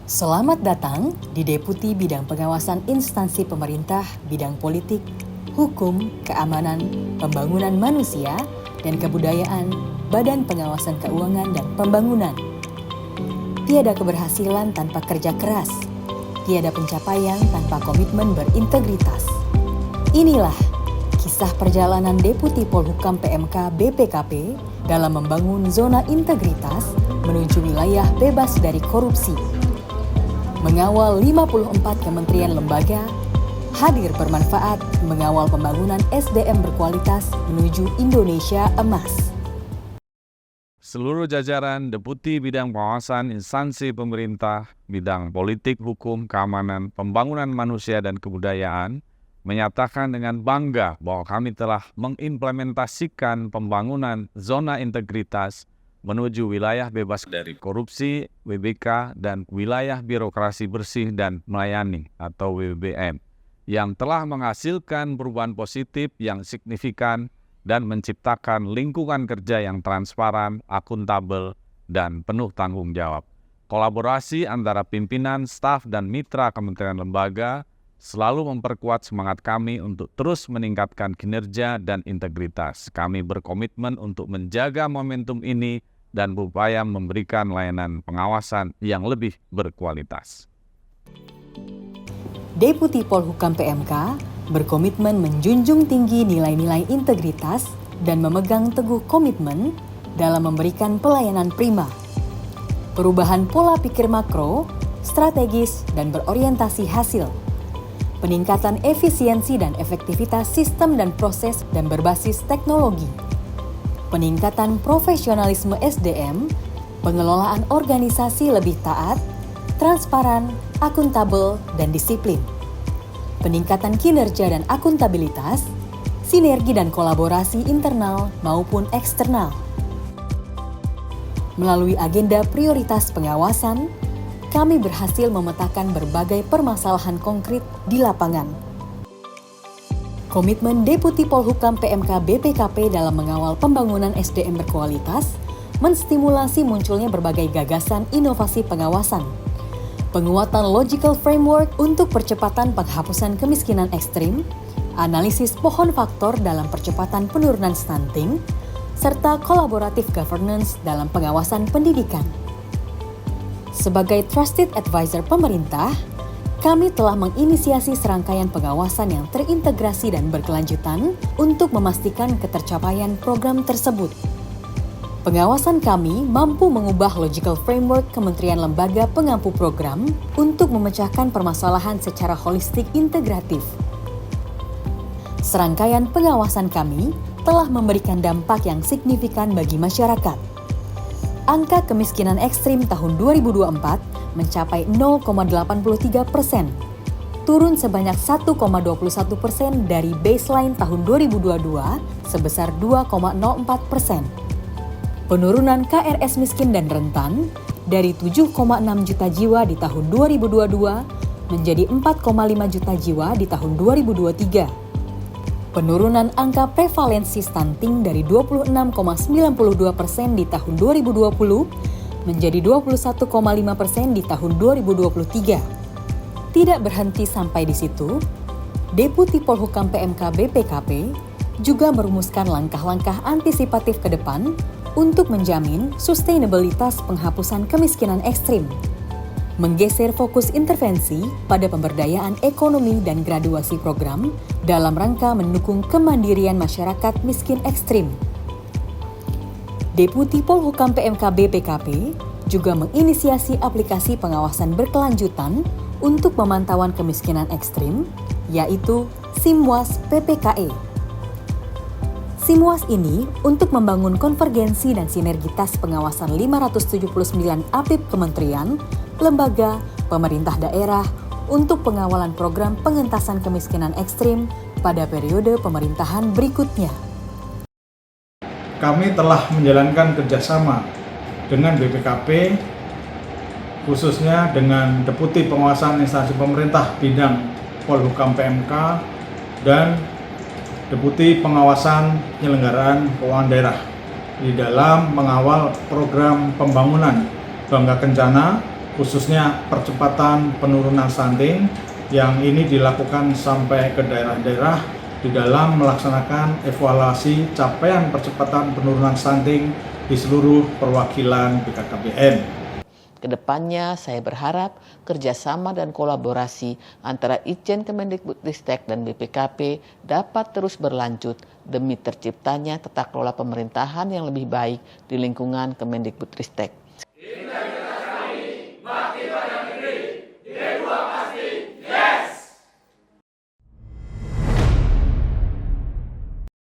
Selamat datang di Deputi Bidang Pengawasan Instansi Pemerintah Bidang Politik, Hukum, Keamanan, Pembangunan Manusia, dan Kebudayaan Badan Pengawasan Keuangan dan Pembangunan. Tiada keberhasilan tanpa kerja keras, tiada pencapaian tanpa komitmen berintegritas. Inilah kisah perjalanan Deputi Polhukam PMK BPKP dalam membangun zona integritas menuju wilayah bebas dari korupsi. Mengawal 54 kementerian lembaga, hadir bermanfaat mengawal pembangunan SDM berkualitas menuju Indonesia Emas. Seluruh jajaran Deputi Bidang Pengawasan Instansi Pemerintah, Bidang Politik, Hukum, Keamanan, Pembangunan Manusia, dan Kebudayaan menyatakan dengan bangga bahwa kami telah mengimplementasikan pembangunan zona integritas menuju wilayah bebas dari korupsi, WBK, dan wilayah birokrasi bersih dan melayani atau WBM, yang telah menghasilkan perubahan positif yang signifikan dan menciptakan lingkungan kerja yang transparan, akuntabel, dan penuh tanggung jawab. Kolaborasi antara pimpinan, staf, dan mitra kementerian lembaga selalu memperkuat semangat kami untuk terus meningkatkan kinerja dan integritas. Kami berkomitmen untuk menjaga momentum ini dan berupaya memberikan layanan pengawasan yang lebih berkualitas. Deputi Polhukam PMK berkomitmen menjunjung tinggi nilai-nilai integritas dan memegang teguh komitmen dalam memberikan pelayanan prima. Perubahan pola pikir makro, strategis, dan berorientasi hasil. Peningkatan efisiensi dan efektivitas sistem dan proses dan berbasis teknologi. Peningkatan profesionalisme SDM, pengelolaan organisasi lebih taat, transparan, akuntabel, dan disiplin. Peningkatan kinerja dan akuntabilitas, sinergi dan kolaborasi internal maupun eksternal. Melalui agenda prioritas pengawasan, kami berhasil memetakan berbagai permasalahan konkret di lapangan. Komitmen Deputi Polhukam PMK BPKP dalam mengawal pembangunan SDM berkualitas menstimulasi munculnya berbagai gagasan inovasi pengawasan. Penguatan logical framework untuk percepatan penghapusan kemiskinan ekstrim, analisis pohon faktor dalam percepatan penurunan stunting, serta kolaboratif governance dalam pengawasan pendidikan. Sebagai trusted advisor pemerintah, kami telah menginisiasi serangkaian pengawasan yang terintegrasi dan berkelanjutan untuk memastikan ketercapaian program tersebut. Pengawasan kami mampu mengubah logical framework kementerian lembaga pengampu program untuk memecahkan permasalahan secara holistik integratif. Serangkaian pengawasan kami telah memberikan dampak yang signifikan bagi masyarakat. Angka kemiskinan ekstrim tahun 2024 mencapai 0,83%, turun sebanyak 1,21% dari baseline tahun 2022 sebesar 2,04%. Penurunan KRS miskin dan rentan dari 7,6 juta jiwa di tahun 2022 menjadi 4,5 juta jiwa di tahun 2023. Penurunan angka prevalensi stunting dari 26,92% di tahun 2020 menjadi 21,5% di tahun 2023. Tidak berhenti sampai di situ, Deputi Polhukam PMK BPKP juga merumuskan langkah-langkah antisipatif ke depan untuk menjamin sustainabilitas penghapusan kemiskinan ekstrim. Menggeser fokus intervensi pada pemberdayaan ekonomi dan graduasi program dalam rangka mendukung kemandirian masyarakat miskin ekstrim. Deputi Polhukam PMK BPKP juga menginisiasi aplikasi pengawasan berkelanjutan untuk pemantauan kemiskinan ekstrim, yaitu SIMWAS PPKE. SIMWAS ini untuk membangun konvergensi dan sinergitas pengawasan 579 APIP kementerian, lembaga, pemerintah daerah untuk pengawalan program pengentasan kemiskinan ekstrim pada periode pemerintahan berikutnya. Kami telah menjalankan kerjasama dengan BPKP, khususnya dengan Deputi Pengawasan Instansi Pemerintah Bidang Polhukam PMK dan Deputi Pengawasan Penyelenggaraan Keuangan Daerah di dalam mengawal program pembangunan Bangga Kencana khususnya percepatan penurunan stunting yang ini dilakukan sampai ke daerah-daerah di dalam melaksanakan evaluasi capaian percepatan penurunan stunting di seluruh perwakilan BKKBN. Kedepannya, saya berharap kerjasama dan kolaborasi antara Itjen Kemendikbudristek dan BPKP dapat terus berlanjut demi terciptanya tata kelola pemerintahan yang lebih baik di lingkungan Kemendikbudristek.